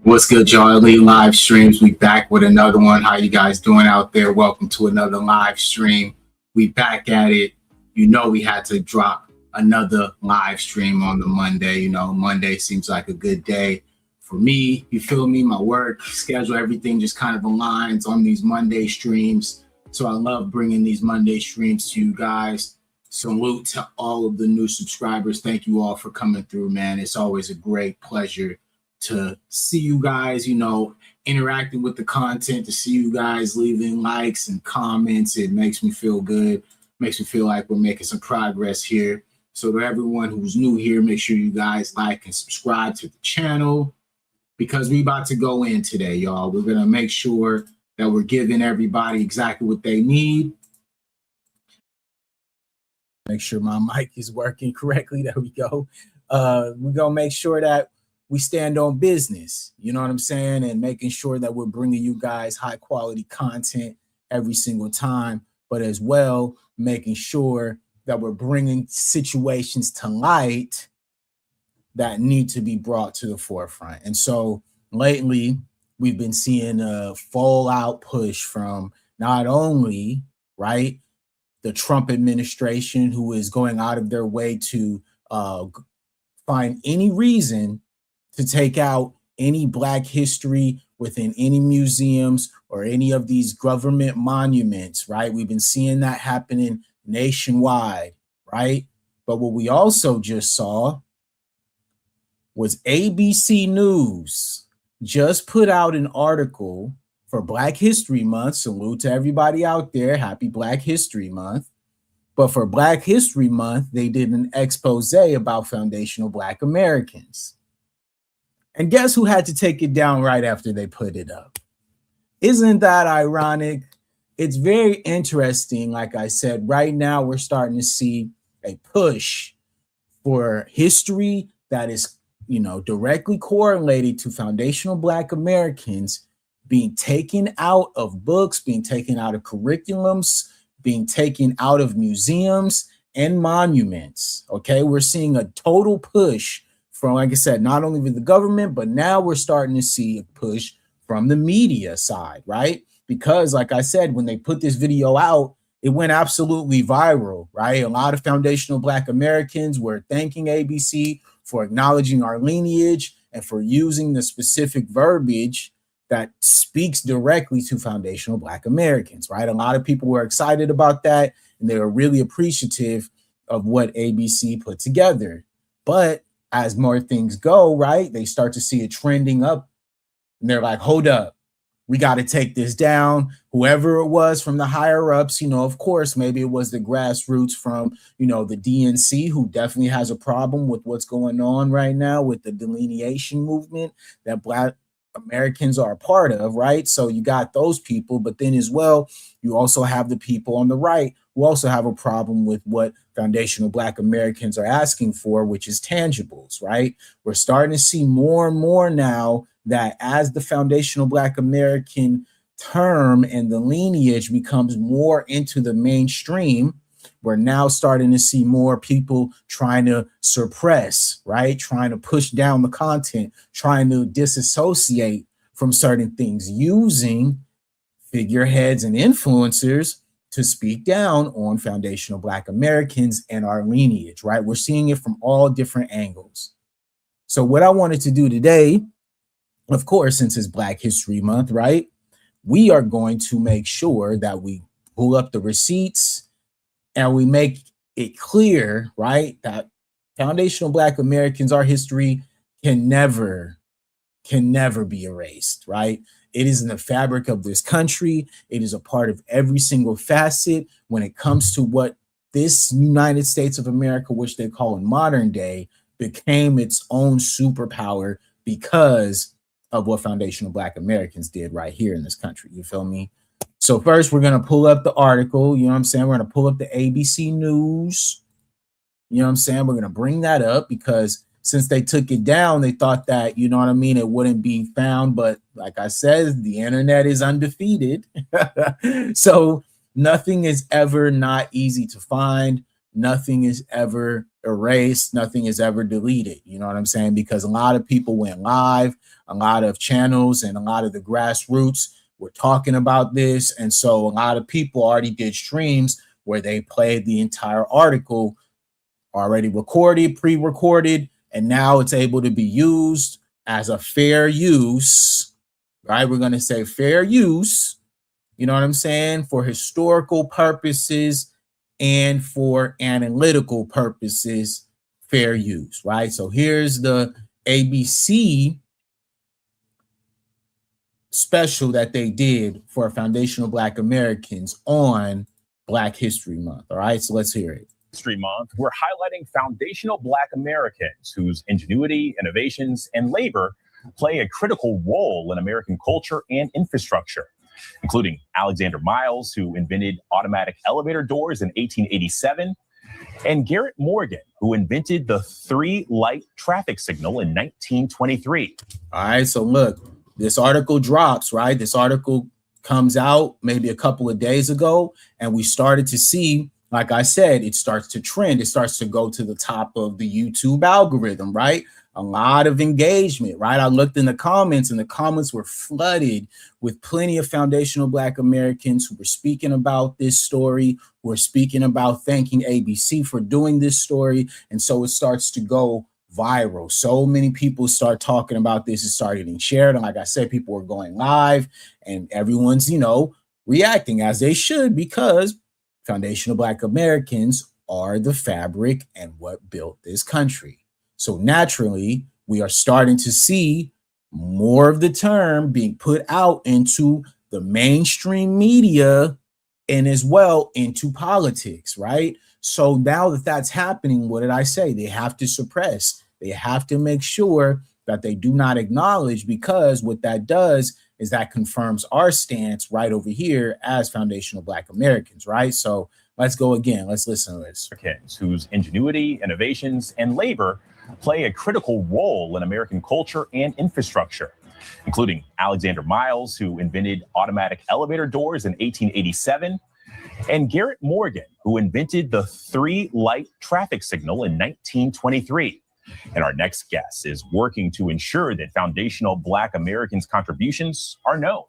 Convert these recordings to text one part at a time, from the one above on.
What's good, y'all? Elite Live Streams. We back with another one. How you guys doing out there? Welcome to another live stream. We back at it. You know we had to drop another live stream on the Monday. You know, Monday seems like a good day for me. You feel me? My work schedule, everything just kind of aligns on these Monday streams. So I love bringing these Monday streams to you guys. Salute to all of the new subscribers. Thank you all for coming through, man. It's always a great pleasure to see you guys, you know, interacting with the content, to see you guys leaving likes and comments. It makes me feel good, makes me feel like we're making some progress here. So to everyone who's new here, make sure you guys like and subscribe to the channel, because we about to go in today, y'all. We're gonna make sure that we're giving everybody exactly what they need. Make sure my mic is working correctly. There we go. We're gonna make sure that we stand on business, you know what I'm saying? And making sure that we're bringing you guys high quality content every single time, but as well, making sure that we're bringing situations to light that need to be brought to the forefront. And so lately, we've been seeing a full out push from not only, right, the Trump administration, who is going out of their way to find any reason to take out any Black history within any museums or any of these government monuments, right? We've been seeing that happening nationwide, right? But what we also just saw was ABC News just put out an article for Black History Month. Salute to everybody out there. Happy Black History Month. But for Black History Month, they did an expose about foundational Black Americans. And guess who had to take it down right after they put it up? Isn't that ironic? It's very interesting. Like I said, right now we're starting to see a push for history that is, you know, directly correlated to foundational Black Americans being taken out of books, being taken out of curriculums, being taken out of museums and monuments. Okay, we're seeing a total push from, like I said, not only with the government, but now we're starting to see a push from the media side, right? Because like I said, when they put this video out, it went absolutely viral, right? A lot of foundational Black Americans were thanking ABC for acknowledging our lineage and for using the specific verbiage that speaks directly to foundational Black Americans, right? A lot of people were excited about that, and they were really appreciative of what ABC put together. But as more things go, right, they start to see it trending up, and they're like, hold up, we got to take this down. Whoever it was from the higher ups, you know, of course, maybe it was the grassroots from, you know, the DNC, who definitely has a problem with what's going on right now with the delineation movement that Black Americans are a part of, right? So you got those people, but then as well, you also have the people on the right who also have a problem with what foundational Black Americans are asking for, which is tangibles, right? We're starting to see more and more now that as the foundational Black American term and the lineage becomes more into the mainstream, we're now starting to see more people trying to suppress, right? Trying to push down the content, trying to disassociate from certain things, using figureheads and influencers to speak down on foundational Black Americans and our lineage, right? We're seeing it from all different angles. So what I wanted to do today of course, since it's Black History Month, right, we are going to make sure that we pull up the receipts and we make it clear, right, that foundational Black Americans, our history can never be erased, right? It is in the fabric of this country. It is a part of every single facet when it comes to what this United States of America, which they call in modern day, became its own superpower because of what foundational Black Americans did right here in this country. You feel me? So first, we're going to pull up the article. You know what I'm saying? We're going to pull up the ABC News. You know what I'm saying? We're going to bring that up because since they took it down, they thought that, you know what I mean, it wouldn't be found. But like I said, the internet is undefeated. So nothing is ever not easy to find. Nothing is ever erased. Nothing is ever deleted. You know what I'm saying? Because a lot of people went live, a lot of channels and a lot of the grassroots were talking about this. And so a lot of people already did streams where they played the entire article already recorded, pre-recorded, and now it's able to be used as a fair use, right? We're going to say fair use, you know what I'm saying, for historical purposes and for analytical purposes, fair use, right? So here's the ABC special that they did for foundational Black Americans on Black History Month, all right? So let's hear it. History Month, we're highlighting foundational Black Americans whose ingenuity, innovations, and labor play a critical role in American culture and infrastructure, including Alexander Miles, who invented automatic elevator doors in 1887, and Garrett Morgan, who invented the 3-light traffic signal in 1923. All right, so look, this article drops, right? This article comes out maybe a couple of days ago, and we started to see, like I said, it starts to trend. It starts to go to the top of the YouTube algorithm, right? A lot of engagement, right? I looked in the comments and the comments were flooded with plenty of foundational Black Americans who were speaking about this story, who were speaking about thanking ABC for doing this story. And so it starts to go viral. So many people start talking about this. It started getting shared. And like I said, people were going live and everyone's, reacting as they should, because foundational Black Americans are the fabric and what built this country. So naturally, we are starting to see more of the term being put out into the mainstream media and as well into politics, right? So now that that's happening, what did I say? They have to suppress. They have to make sure that they do not acknowledge, because what that does is that confirms our stance right over here as foundational Black Americans, right? So let's go again. Let's listen to this. Americans whose ingenuity, innovations, and labor play a critical role in American culture and infrastructure, including Alexander Miles, who invented automatic elevator doors in 1887, and Garrett Morgan, who invented the 3-light traffic signal in 1923. And our next guest is working to ensure that foundational Black Americans' contributions are known.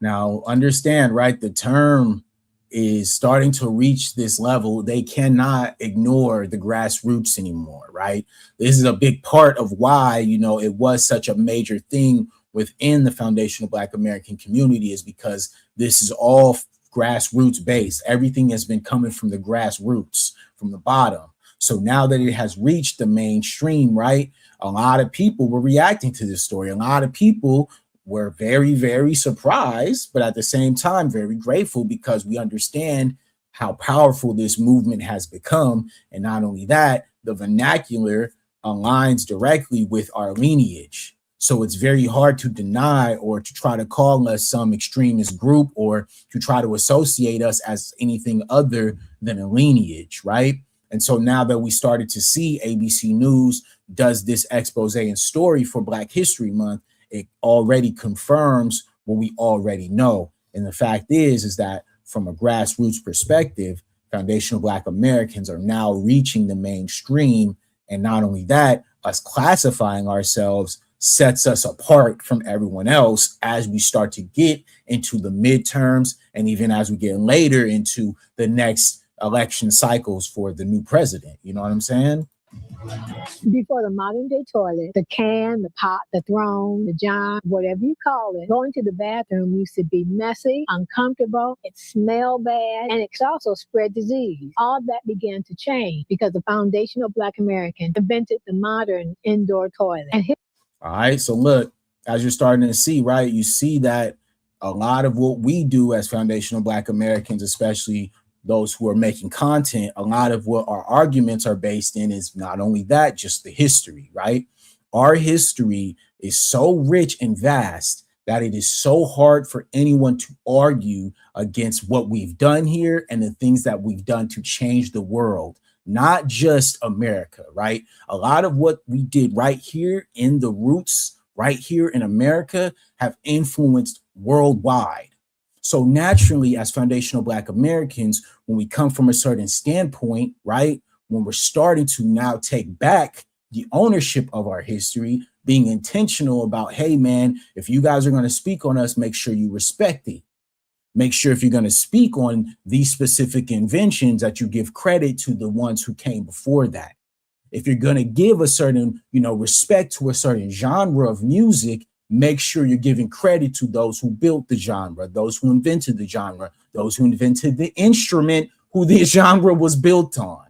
Now, understand, right? The term is starting to reach this level. They cannot ignore the grassroots anymore, right? This is a big part of why, it was such a major thing within the foundational Black American community, is because this is all grassroots based. Everything has been coming from the grassroots, from the bottom. So now that it has reached the mainstream, right, a lot of people were reacting to this story. A lot of people were very, very surprised, but at the same time, very grateful, because we understand how powerful this movement has become. And not only that, the vernacular aligns directly with our lineage. So it's very hard to deny or to try to call us some extremist group or to try to associate us as anything other than a lineage, right? And so now that we started to see ABC News does this expose and story for Black History Month, it already confirms what we already know. And the fact is that from a grassroots perspective, foundational Black Americans are now reaching the mainstream. And not only that, us classifying ourselves sets us apart from everyone else as we start to get into the midterms, and even as we get later into the next election cycles for the new president. You know what I'm saying? Before the modern day toilet, the can, the pot, the throne, the john, whatever you call it, going to the bathroom used to be messy, uncomfortable, it smelled bad, and it could also spread disease. All that began to change because the foundational Black American invented the modern indoor toilet. All right, so look, as you're starting to see, right, you see that a lot of what we do as foundational Black Americans, especially those who are making content, a lot of what our arguments are based in is not only that, just the history, right? Our history is so rich and vast that it is so hard for anyone to argue against what we've done here and the things that we've done to change the world, not just America, right? A lot of what we did right here in the roots, right here in America, have influenced worldwide. So naturally, as foundational Black Americans, when we come from a certain standpoint, right, when we're starting to now take back the ownership of our history, being intentional about, hey, man, if you guys are going to speak on us, make sure you respect it. Make sure if you're going to speak on these specific inventions that you give credit to the ones who came before that. If you're going to give a certain, respect to a certain genre of music, make sure you're giving credit to those who built the genre, those who invented the genre, those who invented the instrument who the genre was built on.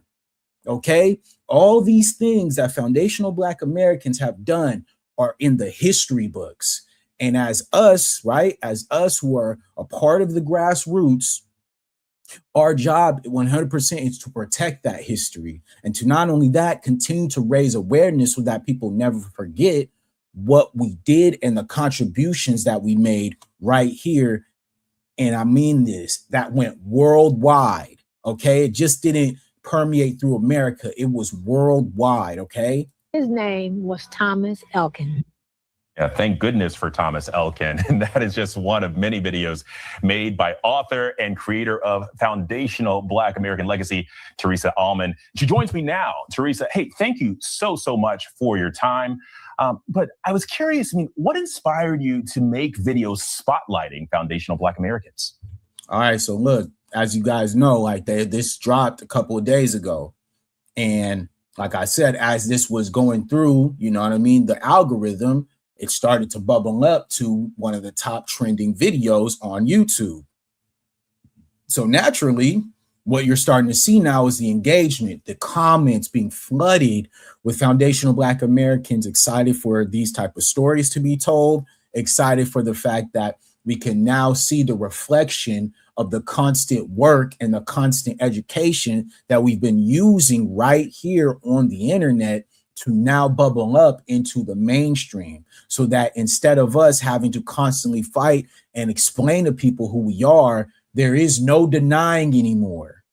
Okay? All these things that foundational Black Americans have done are in the history books. And as us, right, as us who are a part of the grassroots, our job 100% is to protect that history. And to not only that, continue to raise awareness so that people never forget what we did and the contributions that we made right here. And I mean this, that went worldwide, okay? It just didn't permeate through America. It was worldwide, okay? His name was Thomas Elkin. Yeah, thank goodness for Thomas Elkin. And that is just one of many videos made by author and creator of Foundational Black American Legacy, Teresa Allman. She joins me now. Teresa, hey, thank you so much for your time. But I was curious, what inspired you to make videos spotlighting foundational Black Americans? All right, so look, as you guys know, this dropped a couple of days ago. And like I said, as this was going through, the algorithm, it started to bubble up to one of the top trending videos on YouTube. So naturally, what you're starting to see now is the engagement, the comments being flooded with foundational Black Americans excited for these type of stories to be told, excited for the fact that we can now see the reflection of the constant work and the constant education that we've been using right here on the internet to now bubble up into the mainstream, so that instead of us having to constantly fight and explain to people who we are, there is no denying anymore.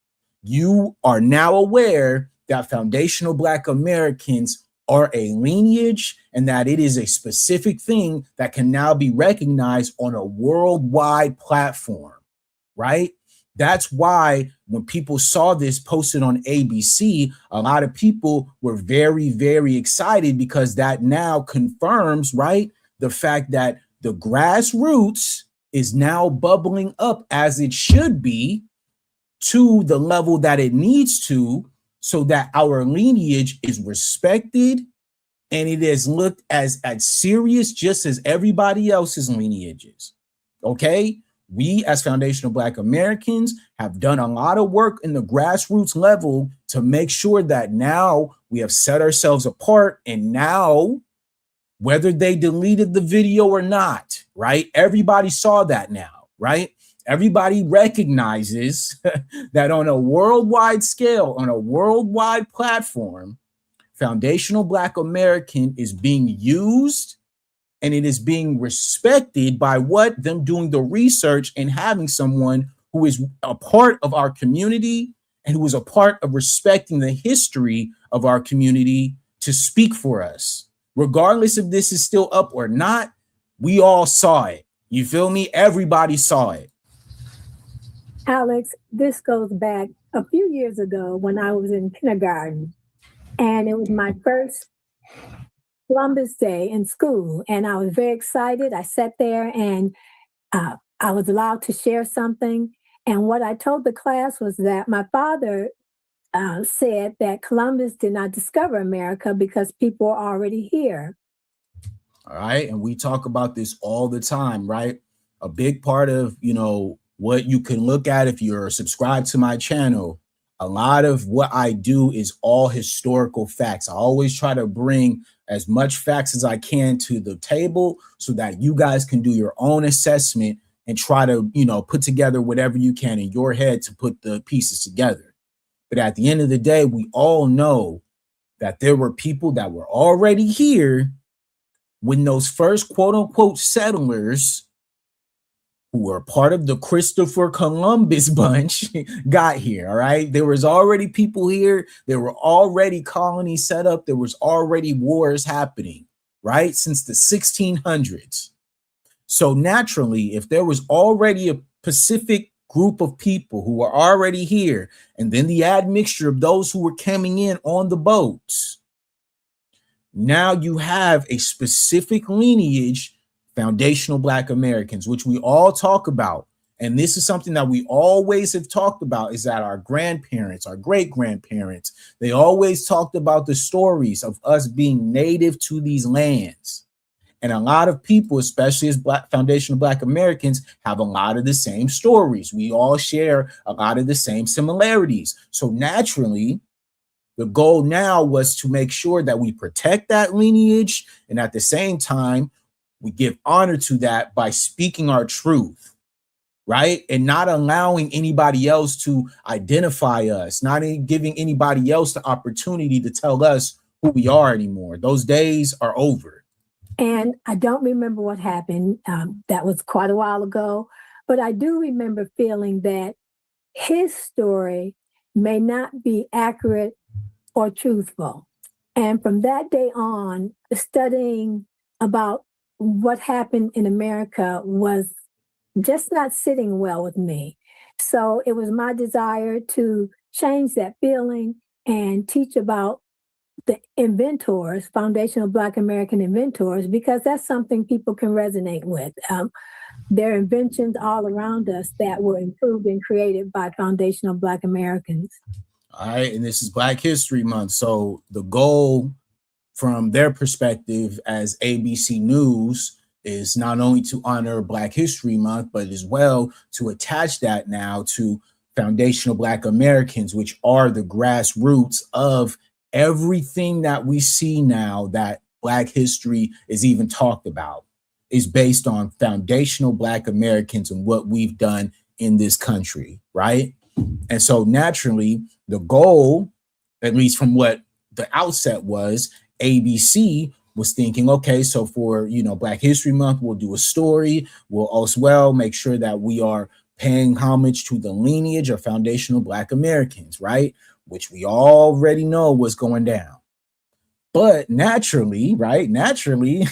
You are now aware that foundational Black Americans are a lineage and that it is a specific thing that can now be recognized on a worldwide platform, right? That's why when people saw this posted on ABC, a lot of people were very, very excited because that now confirms, right, the fact that the grassroots is now bubbling up as it should be to the level that it needs to, so that our lineage is respected and it is looked as serious just as everybody else's lineages. Okay? We as foundational Black Americans have done a lot of work in the grassroots level to make sure that now we have set ourselves apart. And now, whether they deleted the video or not, right? Everybody saw that now, right? Everybody recognizes that on a worldwide scale, on a worldwide platform, foundational Black American is being used and it is being respected by what them doing the research and having someone who is a part of our community and who is a part of respecting the history of our community to speak for us. Regardless if this is still up or not, we all saw it. You feel me? Everybody saw it. Alex, this goes back a few years ago when I was in kindergarten, and it was my first Columbus Day in school, and I was very excited. I sat there and I was allowed to share something. And what I told the class was that my father said that Columbus did not discover America because people are already here. All right. And we talk about this all the time, right? A big part of, what you can look at if you're subscribed to my channel, a lot of what I do is all historical facts. I always try to bring as much facts as I can to the table so that you guys can do your own assessment and try to, put together whatever you can in your head to put the pieces together. But at the end of the day, we all know that there were people that were already here when those first quote unquote settlers who were part of the Christopher Columbus bunch got here. All right. There was already people here. There were already colonies set up. There was already wars happening, right? Since the 1600s. So naturally, if there was already a Pacific group of people who were already here, and then the admixture of those who were coming in on the boats, now you have a specific lineage, foundational Black Americans, which we all talk about. And this is something that we always have talked about, is that our grandparents, our great-grandparents, they always talked about the stories of us being native to these lands. And a lot of people, especially as foundational Black Americans, have a lot of the same stories. We all share a lot of the same similarities. So naturally, the goal now was to make sure that we protect that lineage, and at the same time, we give honor to that by speaking our truth, right? And not allowing anybody else to identify us, not giving anybody else the opportunity to tell us who we are anymore. Those days are over. And I don't remember what happened. That was quite a while ago. But I do remember feeling that his story may not be accurate or truthful. And from that day on, studying about what happened in America was just not sitting well with me. So it was my desire to change that feeling and teach about the inventors, foundational Black American inventors, because that's something people can resonate with. There are inventions all around us that were improved and created by foundational Black Americans. All right. And this is Black History Month. So the goal from their perspective as ABC News is not only to honor Black History Month, but as well to attach that now to foundational Black Americans, which are the grassroots of everything that we see now that Black history is even talked about, is based on foundational Black Americans and what we've done in this country, right? And so naturally, the goal, at least from what the outset was, ABC was thinking, okay, so for, Black History Month, we'll do a story. We'll as well make sure that we are paying homage to the lineage of foundational Black Americans, right? Which we already know was going down. But naturally, right? Naturally,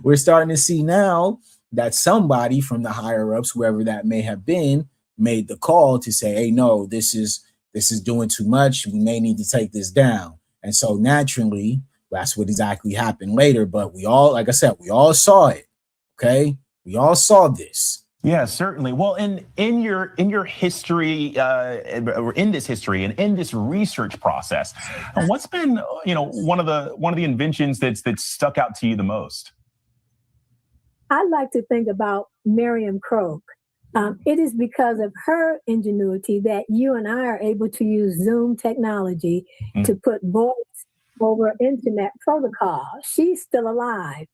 we're starting to see now that somebody from the higher ups, whoever that may have been, made the call to say, hey, no, this is doing too much. We may need to take this down. And so naturally, that's what exactly happened later. But we all, like I said, we all saw it. Okay. We all saw this. Yeah, certainly. Well, in your history, or in this history and in this research process, what's been one of the inventions that's stuck out to you the most? I like to think about Miriam Croak. It is because of her ingenuity that you and I are able to use Zoom technology to put voice over internet protocol. She's still alive.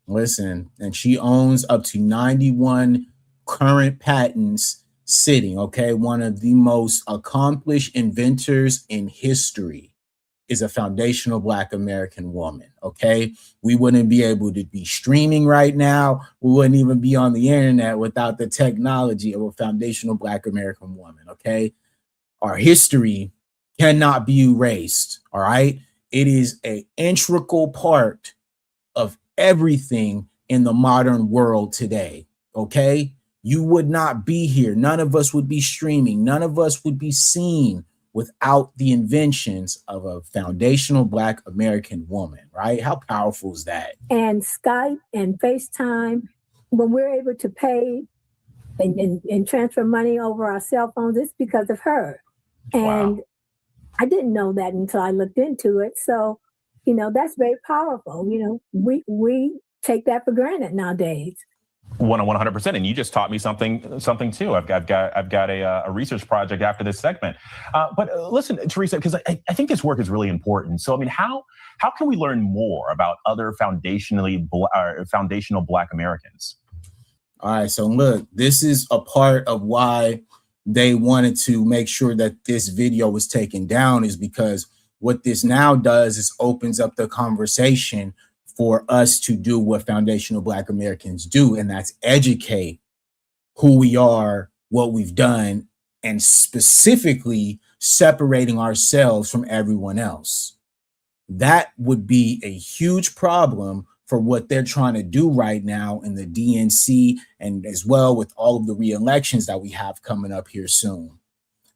Listen, and she owns up to 91 current patents sitting, okay? One of the most accomplished inventors in history is a foundational Black American woman, okay? We wouldn't be able to be streaming right now. We wouldn't even be on the internet without the technology of a foundational Black American woman, okay? Our history cannot be erased, all right? It is an integral part of everything in the modern world today, okay? You would not be here. None of us would be streaming. None of us would be seen without the inventions of a foundational Black American woman, right? How powerful is that? And Skype and FaceTime, when we're able to pay and transfer money over our cell phones, it's because of her. And I didn't know that until I looked into it. So, that's very powerful. We take that for granted nowadays. 100%, and you just taught me something too. I've got a research project after this segment. But listen, Teresa, because I think this work is really important. So I mean, how can we learn more about other foundational Black Americans? All right, so look, this is a part of why they wanted to make sure that this video was taken down, is because what this now does is opens up the conversation for us to do what foundational Black Americans do, and that's educate who we are, what we've done, and specifically separating ourselves from everyone else. That would be a huge problem for what they're trying to do right now in the DNC, and as well with all of the re-elections that we have coming up here soon,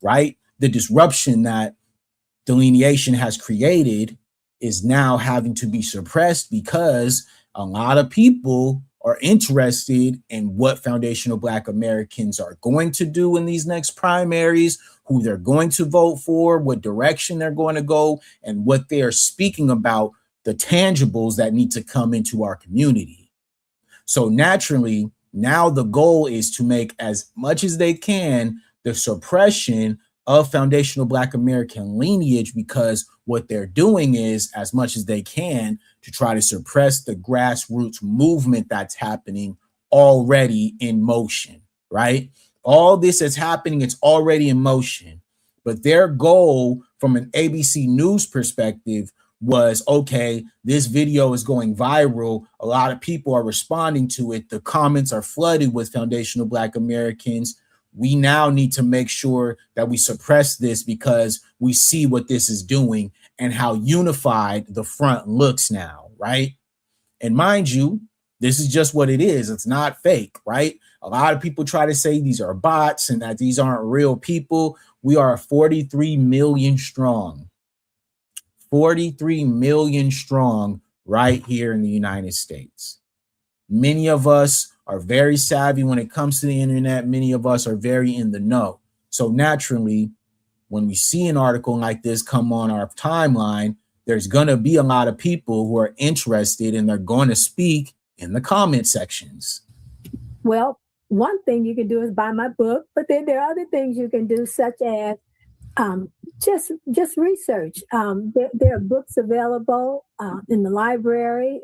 right? The disruption that delineation has created is now having to be suppressed because a lot of people are interested in what foundational Black Americans are going to do in these next primaries, who they're going to vote for, what direction they're going to go, and what they are speaking about, the tangibles that need to come into our community. So naturally, now the goal is to make as much as they can the suppression of foundational Black American lineage, because what they're doing is, as much as they can, to try to suppress the grassroots movement that's happening already in motion, right? All this is happening, it's already in motion. But their goal from an ABC News perspective was, okay, this video is going viral. A lot of people are responding to it. The comments are flooded with foundational Black Americans. We now need to make sure that we suppress this because we see what this is doing and how unified the front looks now, right? And mind you, this is just what it is. It's not fake, right? A lot of people try to say these are bots and that these aren't real people. We are 43 million strong. 43 million strong right here in the United States. Many of us are very savvy when it comes to the internet. Many of us are very in the know. So naturally, when we see an article like this come on our timeline, there's going to be a lot of people who are interested and they're going to speak in the comment sections. Well, one thing you can do is buy my book, but then there are other things you can do, such as just research. There are books available in the library.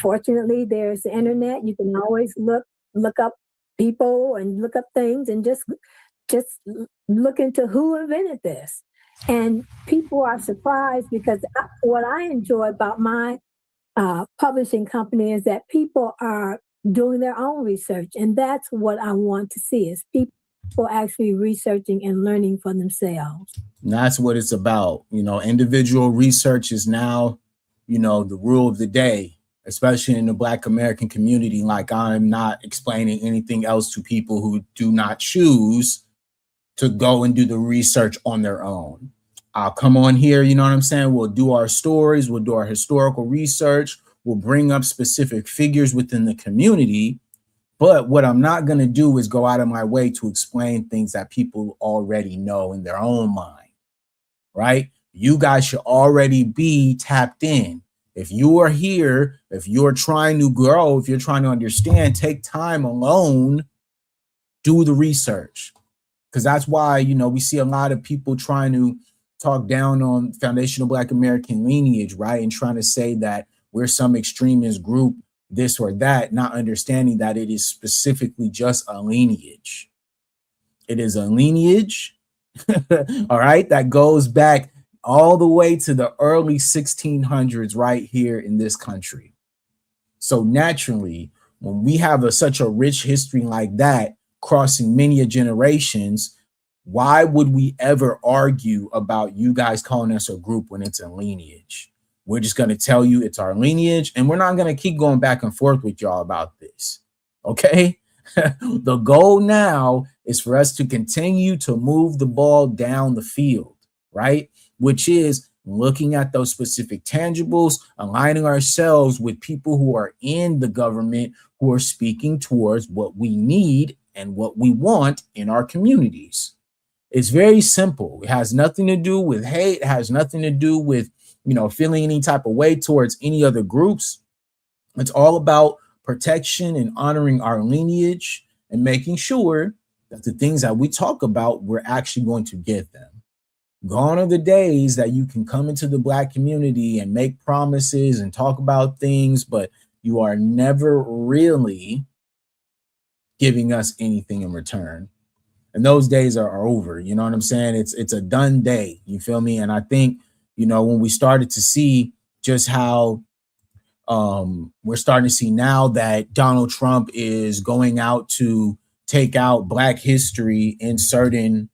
Fortunately, there's the internet. You can always look up people and look up things and just look into who invented this. And people are surprised because what I enjoy about my publishing company is that people are doing their own research. And that's what I want to see, is people actually researching and learning for themselves. And that's what it's about. Individual research is now, the rule of the day, especially in the Black American community. Like, I'm not explaining anything else to people who do not choose to go and do the research on their own. I'll come on here, you know what I'm saying? We'll do our stories, we'll do our historical research, we'll bring up specific figures within the community. But what I'm not going to do is go out of my way to explain things that people already know in their own mind, right? You guys should already be tapped in. If you are here, if you're trying to grow, if you're trying to understand, take time alone, do the research. Because that's why, we see a lot of people trying to talk down on foundational Black American lineage, right? And trying to say that we're some extremist group, this or that, not understanding that it is specifically just a lineage. It is a lineage, all right, that goes back all the way to the early 1600s right here in this country. So naturally, when we have such a rich history like that, crossing many generations, why would we ever argue about you guys calling us a group when it's a lineage? We're just going to tell you it's our lineage, and we're not going to keep going back and forth with y'all about this, okay? The goal now is for us to continue to move the ball down the field, right? Which is looking at those specific tangibles, aligning ourselves with people who are in the government, who are speaking towards what we need and what we want in our communities. It's very simple. It has nothing to do with hate. It has nothing to do with, feeling any type of way towards any other groups. It's all about protection and honoring our lineage and making sure that the things that we talk about, we're actually going to get them. Gone are the days that you can come into the Black community and make promises and talk about things, but you are never really giving us anything in return. And those days are over. You know what I'm saying? It's a done day. You feel me? And I think, when we started to see just how we're starting to see now that Donald Trump is going out to take out Black history in certain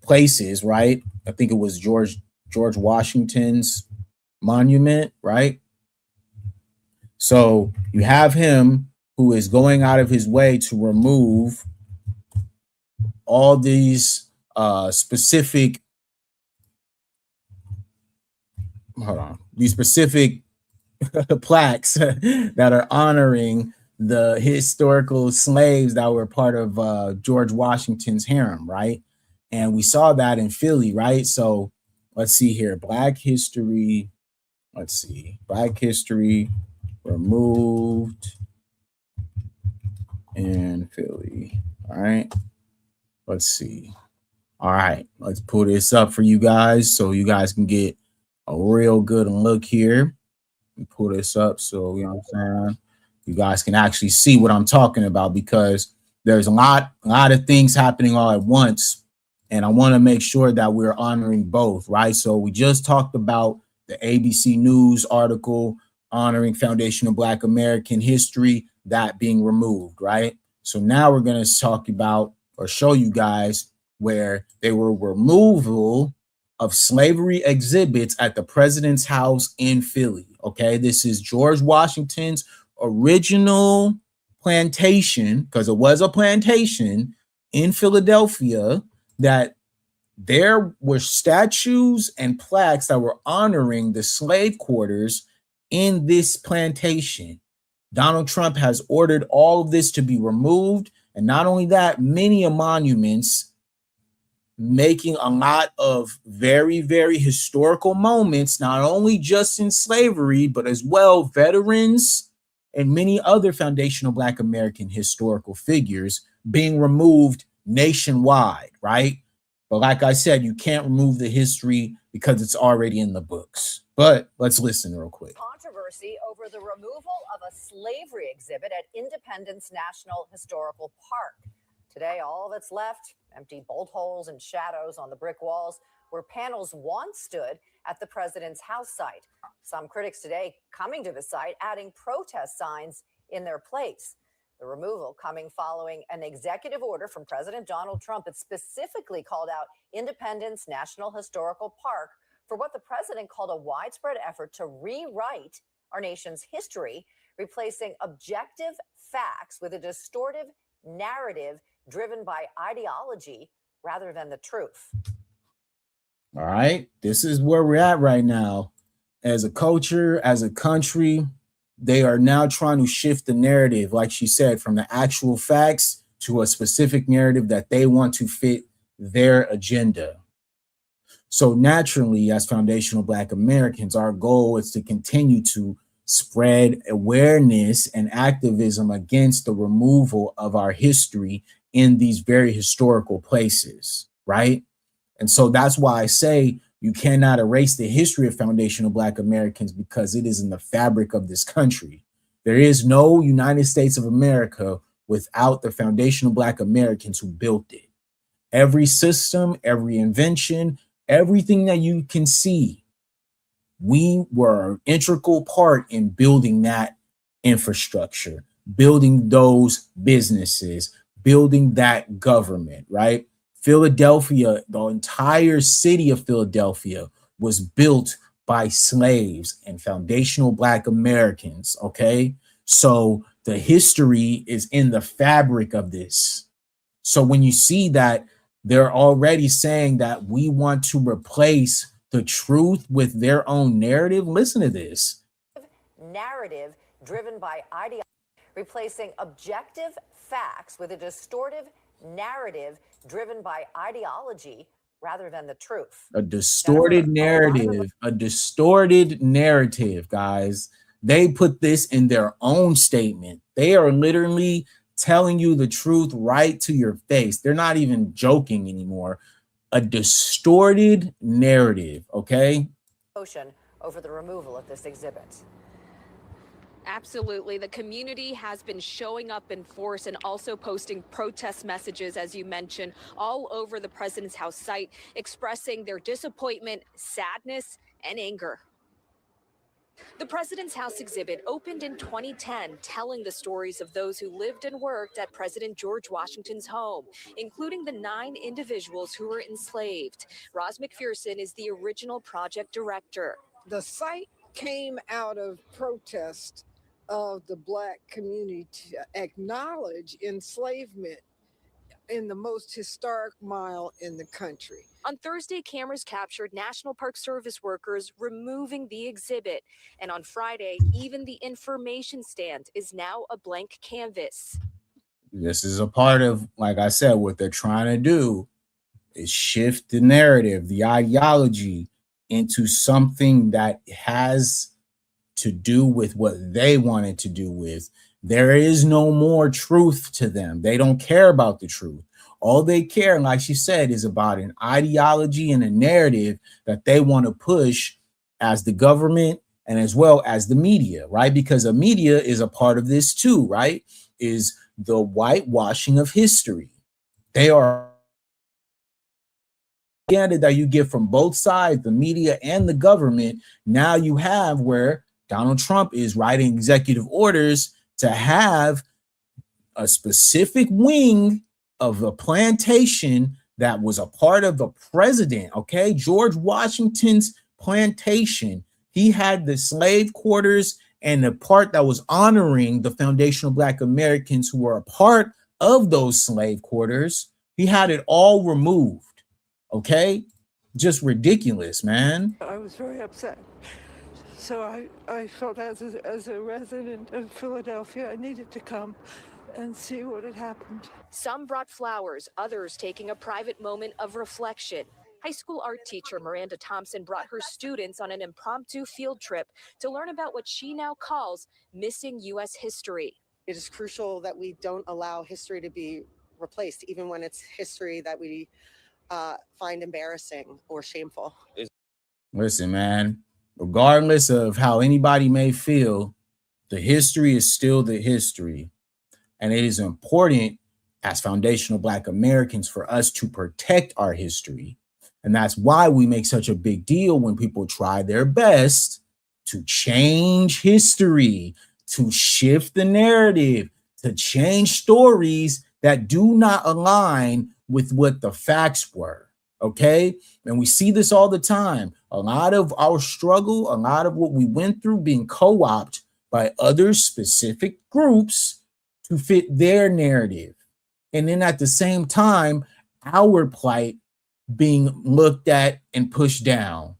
places, right? I think it was George Washington's monument, right? So you have him who is going out of his way to remove all these specific plaques that are honoring the historical slaves that were part of George Washington's harem, right? And we saw that in Philly, right? So let's see here. Black history removed in Philly. All right. Let's see. All right. Let's pull this up for you guys so you guys can get a real good look here. Pull this up so you know what I'm saying. You guys can actually see what I'm talking about, because there's a lot of things happening all at once, and I want to make sure that we're honoring both, right? So we just talked about the ABC News article honoring foundational Black American history, that being removed, right? So now we're going to talk about or show you guys where they were removal of slavery exhibits at the president's house in Philly. Okay, this is George Washington's original plantation, because it was a plantation in Philadelphia, that there were statues and plaques that were honoring the slave quarters in this plantation. Donald Trump has ordered all of this to be removed. And not only that, many monuments making a lot of very, very historical moments, not only just in slavery, but as well veterans and many other foundational Black American historical figures being removed nationwide, right? But like I said, you can't remove the history because it's already in the books. But let's listen real quick. Controversy over the removal of a slavery exhibit at Independence National Historical Park. Today, all that's left, empty bolt holes and shadows on the brick walls where panels once stood at the president's house site. Some critics today coming to the site, adding protest signs in their place. The removal coming following an executive order from President Donald Trump that specifically called out Independence National Historical Park for what the president called a widespread effort to rewrite our nation's history, replacing objective facts with a distortive narrative driven by ideology rather than the truth. All right, this is where we're at right now. As a culture, as a country, they are now trying to shift the narrative, like she said, from the actual facts to a specific narrative that they want to fit their agenda. So naturally, as foundational Black Americans, our goal is to continue to spread awareness and activism against the removal of our history in these very historical places, right? And so that's why I say you cannot erase the history of foundational Black Americans, because it is in the fabric of this country. There is no United States of America without the foundational Black Americans who built it. Every system, every invention, everything that you can see, we were an integral part in building that infrastructure, building those businesses, building that government, right? Philadelphia, the entire city of Philadelphia was built by slaves and foundational Black Americans, okay? So the history is in the fabric of this. So when you see that they're already saying that we want to replace the truth with their own narrative, listen to this. Narrative driven by ideology, replacing objective facts with a distortive narrative driven by ideology rather than the truth. A distorted narrative, guys. They put this in their own statement. They are literally telling you the truth right to your face. They're not even joking anymore. A distorted narrative, okay? Over the removal of this exhibit. Absolutely. The community has been showing up in force and also posting protest messages, as you mentioned, all over the president's house site, expressing their disappointment, sadness, and anger. The President's House exhibit opened in 2010, telling the stories of those who lived and worked at President George Washington's home, including the 9 individuals who were enslaved. Roz McPherson is the original project director. The site came out of protest of the Black community to acknowledge enslavement in the most historic mile in the country. On Thursday, cameras captured National Park Service workers removing the exhibit. And on Friday, even the information stand is now a blank canvas. This is a part of, like I said, what they're trying to do is shift the narrative, the ideology into something that has to do with what they wanted to do with. There is no more truth to them. They don't care about the truth. All they care, like she said, is about an ideology and a narrative that they want to push as the government and as well as the media, right? Because the media is a part of this too, right? Is the whitewashing of history. They are that you get from both sides, the media and the government. Now you have where Donald Trump is writing executive orders to have a specific wing of a plantation that was a part of the president, okay? George Washington's plantation. He had the slave quarters and the part that was honoring the foundational Black Americans who were a part of those slave quarters. He had it all removed. Okay, just ridiculous, man. I was very upset. So I felt as a resident of Philadelphia, I needed to come and see what had happened. Some brought flowers, others taking a private moment of reflection. High school art teacher Miranda Thompson brought her students on an impromptu field trip to learn about what she now calls missing U.S. history. It is crucial that we don't allow history to be replaced, even when it's history that we find embarrassing or shameful. Listen, man, regardless of how anybody may feel, the history is still the history. And it is important as foundational Black Americans for us to protect our history. And that's why we make such a big deal when people try their best to change history, to shift the narrative, to change stories that do not align with what the facts were, okay? And we see this all the time. A lot of our struggle, a lot of what we went through being co-opted by other specific groups to fit their narrative. And then at the same time, our plight being looked at and pushed down,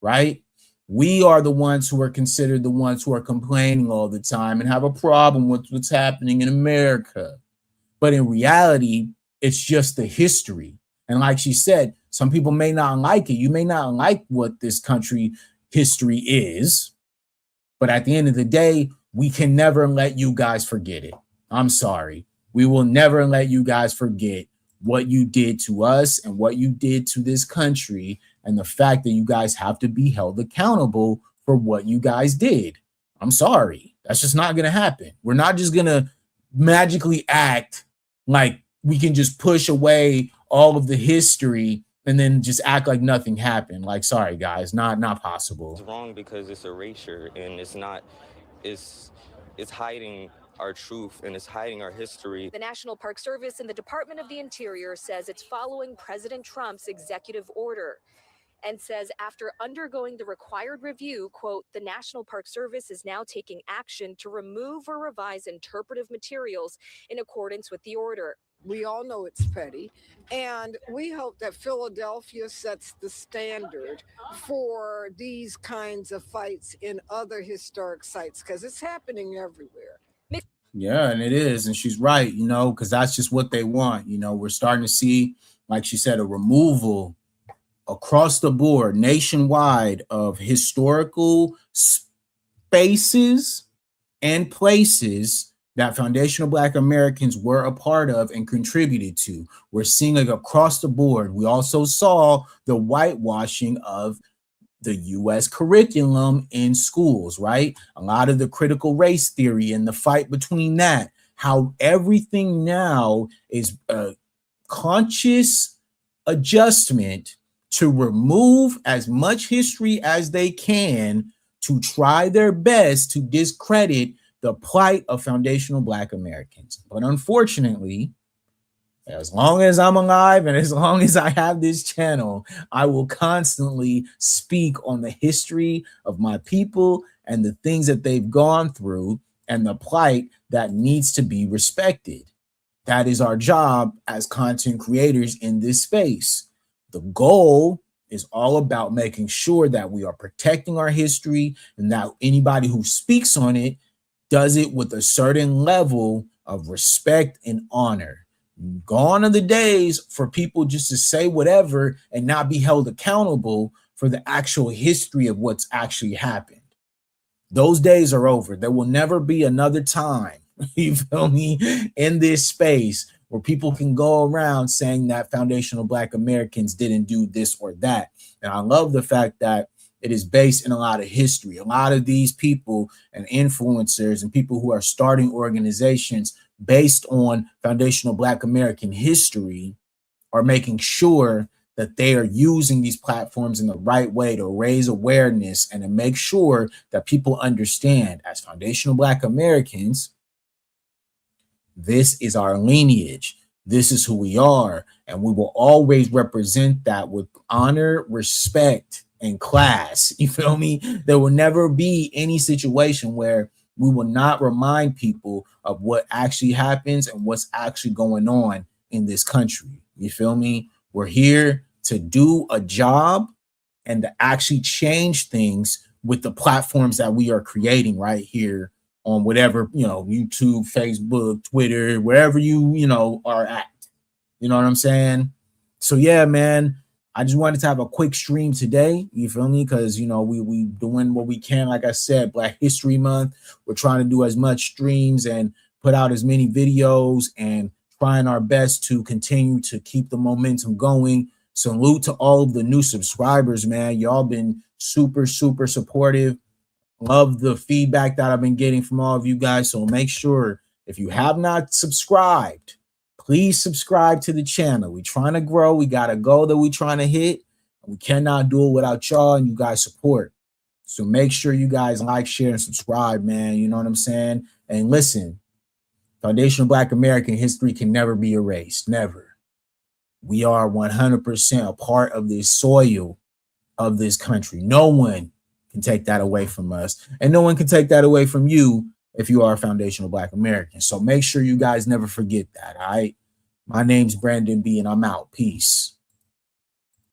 right? We are the ones who are considered the ones who are complaining all the time and have a problem with what's happening in America. But in reality, it's just the history. And like she said, some people may not like it. You may not like what this country history is. But at the end of the day, we can never let you guys forget it. I'm sorry. We will never let you guys forget what you did to us and what you did to this country, and the fact that you guys have to be held accountable for what you guys did. I'm sorry. That's just not going to happen. We're not just going to magically act like we can just push away all of the history and then just act like nothing happened. Like, sorry, guys, not possible. It's wrong because it's erasure, and it's hiding our truth, and it's hiding our history. The National Park Service and the Department of the Interior says it's following President Trump's executive order, and says after undergoing the required review, quote, the National Park Service is now taking action to remove or revise interpretive materials in accordance with the order. We all know it's petty, and we hope that Philadelphia sets the standard for these kinds of fights in other historic sites, because it's happening everywhere. Yeah, and it is. And she's right, you know, because that's just what they want. You know, we're starting to see, like she said, a removal across the board, nationwide, of historical spaces and places that foundational Black Americans were a part of and contributed to. We're seeing it across the board. We also saw the whitewashing of the US curriculum in schools, right? A lot of the critical race theory and the fight between that, how everything now is a conscious adjustment to remove as much history as they can to try their best to discredit the plight of foundational Black Americans. But unfortunately, as long as I'm alive and as long as I have this channel, I will constantly speak on the history of my people and the things that they've gone through and the plight that needs to be respected. That is our job as content creators in this space. The goal is all about making sure that we are protecting our history and that anybody who speaks on it does it with a certain level of respect and honor. Gone are the days for people just to say whatever and not be held accountable for the actual history of what's actually happened. Those days are over. There will never be another time, you feel me, in this space where people can go around saying that foundational Black Americans didn't do this or that. And I love the fact that it is based in a lot of history. A lot of these people and influencers and people who are starting organizations based on foundational Black American history are making sure that they are using these platforms in the right way to raise awareness and to make sure that people understand, as foundational Black Americans, this is our lineage. This is who we are. And we will always represent that with honor, respect, and class. You feel me? There will never be any situation where we will not remind people of what actually happens and what's actually going on in this country. You feel me? We're here to do a job and to actually change things with the platforms that we are creating right here on whatever, you know, YouTube, Facebook, Twitter, wherever you know, are at. You know what I'm saying? So yeah, man, I just wanted to have a quick stream today. You feel me? Because, you know, we doing what we can. Like I said, Black History Month. We're trying to do as much streams and put out as many videos and trying our best to continue to keep the momentum going. Salute to all of the new subscribers, man. Y'all been super, super supportive. Love the feedback that I've been getting from all of you guys. So make sure, if you have not subscribed, please subscribe to the channel. We're trying to grow. We got a goal that we're trying to hit. We cannot do it without y'all and you guys' support. So make sure you guys like, share, and subscribe, man. You know what I'm saying? And listen, foundational Black American history can never be erased. Never. We are 100% a part of this soil of this country. No one can take that away from us. And no one can take that away from you if you are a foundational Black American. So make sure you guys never forget that, all right? My name's Brandon B, and I'm out. Peace.